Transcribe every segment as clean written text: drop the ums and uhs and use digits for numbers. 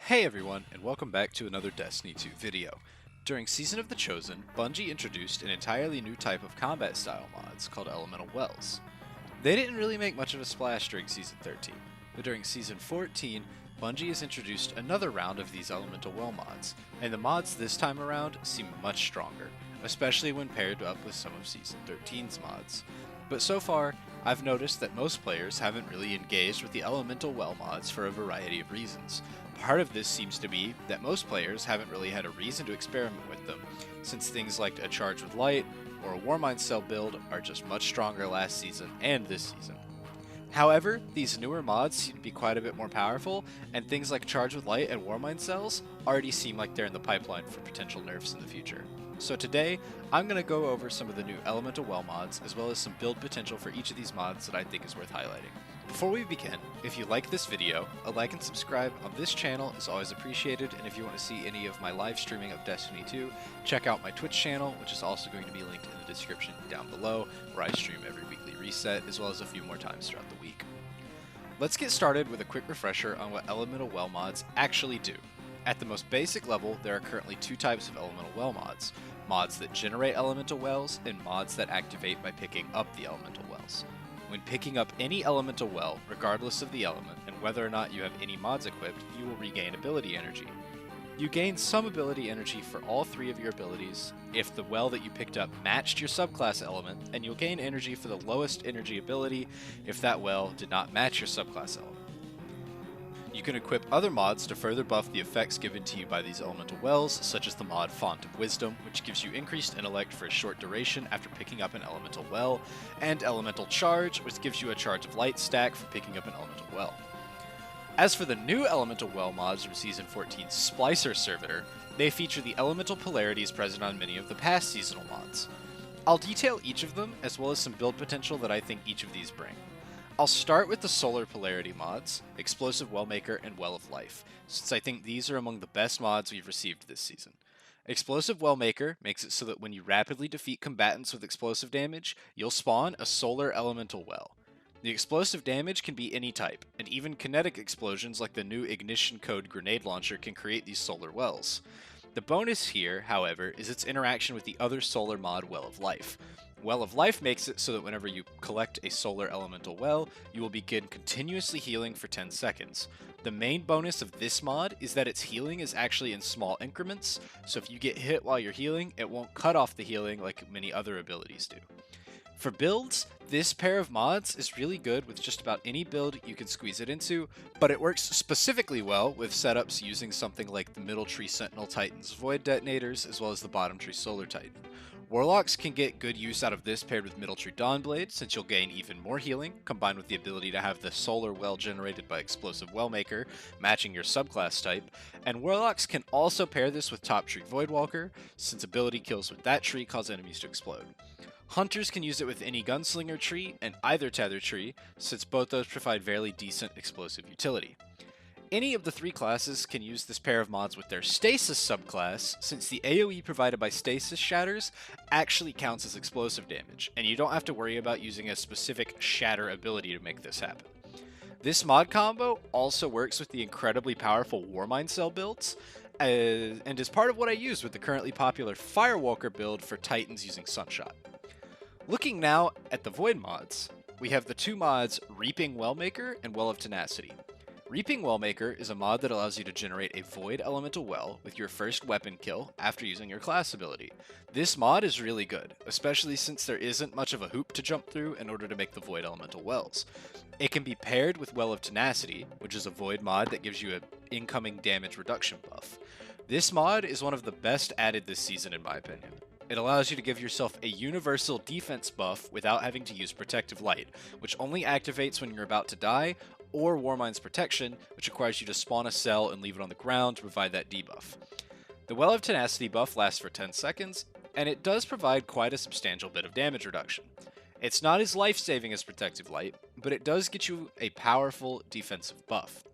Hey everyone, and welcome back to another Destiny 2 video. During Season of the Chosen, Bungie introduced an entirely new type of combat style mods called Elemental Wells. They didn't really make much of a splash during Season 13, but during Season 14, Bungie has introduced another round of these Elemental Well mods, and the mods this time around seem much stronger, especially when paired up with some of Season 13's mods. But so far, I've noticed that most players haven't really engaged with the Elemental Well mods for a variety of reasons. Part of this seems to be that most players haven't really had a reason to experiment with them, since things like a Charge with Light or a Warmind Cell build are just much stronger last season and this season. However, these newer mods seem to be quite a bit more powerful, and things like Charge with Light and Warmind Cells already seem like they're in the pipeline for potential nerfs in the future. So today, I'm going to go over some of the new Elemental Well mods, as well as some build potential for each of these mods that I think is worth highlighting. Before we begin, if you like this video, a like and subscribe on this channel is always appreciated, and if you want to see any of my live streaming of Destiny 2, check out my Twitch channel, which is also going to be linked in the description down below, where I stream every weekly reset, as well as a few more times throughout the week. Let's get started with a quick refresher on what Elemental Well mods actually do. At the most basic level, there are currently two types of Elemental Well mods: mods that generate Elemental Wells, and mods that activate by picking up the Elemental Wells. When picking up any Elemental Well, regardless of the element, and whether or not you have any mods equipped, you will regain ability energy. You gain some ability energy for all three of your abilities if the well that you picked up matched your subclass element, and you'll gain energy for the lowest energy ability if that well did not match your subclass element. You can equip other mods to further buff the effects given to you by these Elemental Wells, such as the mod Font of Wisdom, which gives you increased intellect for a short duration after picking up an Elemental Well, and Elemental Charge, which gives you a Charge of Light stack for picking up an Elemental Well. As for the new Elemental Well mods from Season 14's Splicer servitor, they feature the elemental polarities present on many of the past seasonal mods. I'll detail each of them, as well as some build potential that I think each of these bring. I'll start with the Solar Polarity mods, Explosive Wellmaker and Well of Life, since I think these are among the best mods we've received this season. Explosive Wellmaker makes it so that when you rapidly defeat combatants with explosive damage, you'll spawn a Solar Elemental Well. The explosive damage can be any type, and even kinetic explosions like the new Ignition Code grenade launcher can create these solar wells. The bonus here, however, is its interaction with the other solar mod Well of Life. Well of Life makes it so that whenever you collect a solar elemental well, you will begin continuously healing for 10 seconds. The main bonus of this mod is that its healing is actually in small increments, so if you get hit while you're healing, it won't cut off the healing like many other abilities do. For builds, this pair of mods is really good with just about any build you can squeeze it into, but it works specifically well with setups using something like the Middle Tree Sentinel Titan's Void Detonators, as well as the Bottom Tree Solar Titan. Warlocks can get good use out of this paired with Middle Tree Dawnblade, since you'll gain even more healing, combined with the ability to have the solar well generated by Explosive Wellmaker, matching your subclass type, and Warlocks can also pair this with Top Tree Voidwalker, since ability kills with that tree cause enemies to explode. Hunters can use it with any Gunslinger tree and either Tether tree, since both those provide fairly decent explosive utility. Any of the three classes can use this pair of mods with their Stasis subclass, since the AoE provided by Stasis Shatters actually counts as explosive damage, and you don't have to worry about using a specific Shatter ability to make this happen. This mod combo also works with the incredibly powerful Warmind Cell builds, and is part of what I use with the currently popular Firewalker build for Titans using Sunshot. Looking now at the Void mods, we have the two mods Reaping Wellmaker and Well of Tenacity. Reaping Wellmaker is a mod that allows you to generate a Void Elemental Well with your first weapon kill after using your class ability. This mod is really good, especially since there isn't much of a hoop to jump through in order to make the Void Elemental Wells. It can be paired with Well of Tenacity, which is a Void mod that gives you an incoming damage reduction buff. This mod is one of the best added this season in my opinion. It allows you to give yourself a universal defense buff without having to use Protective Light, which only activates when you're about to die, or Warmind's Protection, which requires you to spawn a cell and leave it on the ground to provide that debuff. The Well of Tenacity buff lasts for 10 seconds, and it does provide quite a substantial bit of damage reduction. It's not as life-saving as Protective Light, but it does get you a powerful defensive buff.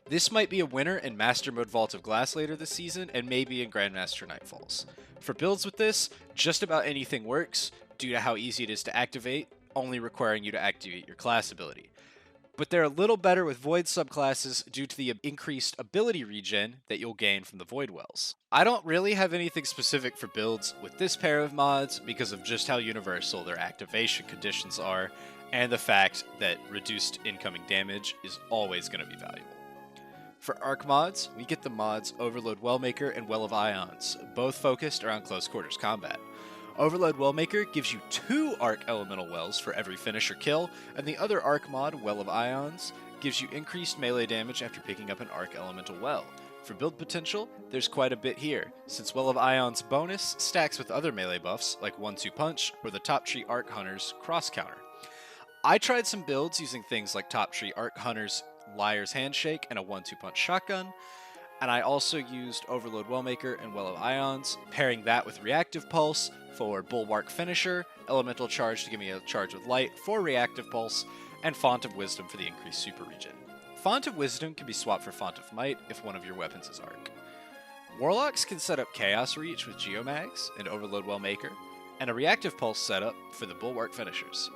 This might be a winner in Master Mode Vault of Glass later this season, and maybe in Grandmaster Nightfalls. For builds with this, just about anything works, due to how easy it is to activate, only requiring you to activate your class ability. but they're a little better with Void subclasses due to the increased ability regen that you'll gain from the Void Wells. I don't really have anything specific for builds with this pair of mods because of just how universal their activation conditions are, and the fact that reduced incoming damage is always going to be valuable. For arc mods, we get the mods Overload Wellmaker and Well of Ions, both focused around close quarters combat. Overload Wellmaker gives you 2 Arc Elemental Wells for every finish or kill, and the other Arc mod, Well of Ions, gives you increased melee damage after picking up an Arc Elemental Well. For build potential, there's quite a bit here, since Well of Ions bonus stacks with other melee buffs like 1-2 Punch or the Top Tree Arc Hunter's Cross Counter. I tried some builds using things like Top Tree Arc Hunter's Liar's Handshake and a 1-2 Punch Shotgun, and I also used Overload Wellmaker and Well of Ions, pairing that with Reactive Pulse for Bulwark Finisher, Elemental Charge to give me a charge with Light for Reactive Pulse, and Font of Wisdom for the increased super regen. Font of Wisdom can be swapped for Font of Might if one of your weapons is Arc. Warlocks can set up Chaos Reach with Geomags and Overload Wellmaker, and a Reactive Pulse setup for the Bulwark Finishers,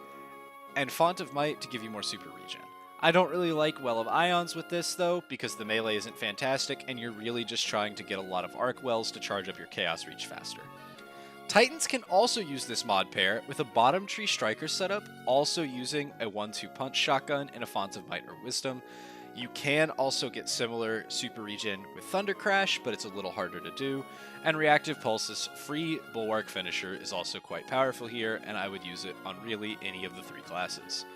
and Font of Might to give you more super regen. I don't really like Well of Ions with this though, because the melee isn't fantastic and you're really just trying to get a lot of Arc Wells to charge up your Chaos Reach faster. Titans can also use this mod pair with a Bottom Tree Striker setup, also using a 1-2 Punch Shotgun and a Font of Might or Wisdom. You can also get similar super regen with Thunder Crash, but it's a little harder to do, and Reactive Pulse's free Bulwark Finisher is also quite powerful here, and I would use it on really any of the 3 classes.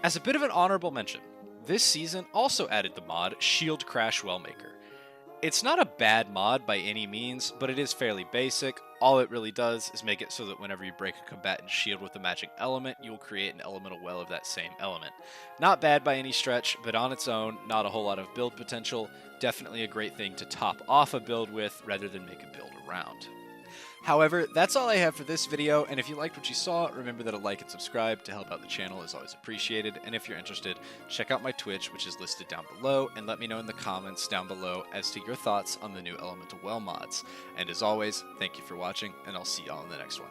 As a bit of an honorable mention, this season also added the mod Shield Crash Wellmaker. It's not a bad mod by any means, but it is fairly basic. All it really does is make it so that whenever you break a combatant shield with a matching element, you will create an elemental well of that same element. Not bad by any stretch, but on its own, not a whole lot of build potential. Definitely a great thing to top off a build with rather than make a build around. However, that's all I have for this video, and if you liked what you saw, remember that a like and subscribe to help out the channel is always appreciated, and if you're interested, check out my Twitch, which is listed down below, and let me know in the comments down below as to your thoughts on the new Elemental Well mods. And as always, thank you for watching, and I'll see y'all in the next one.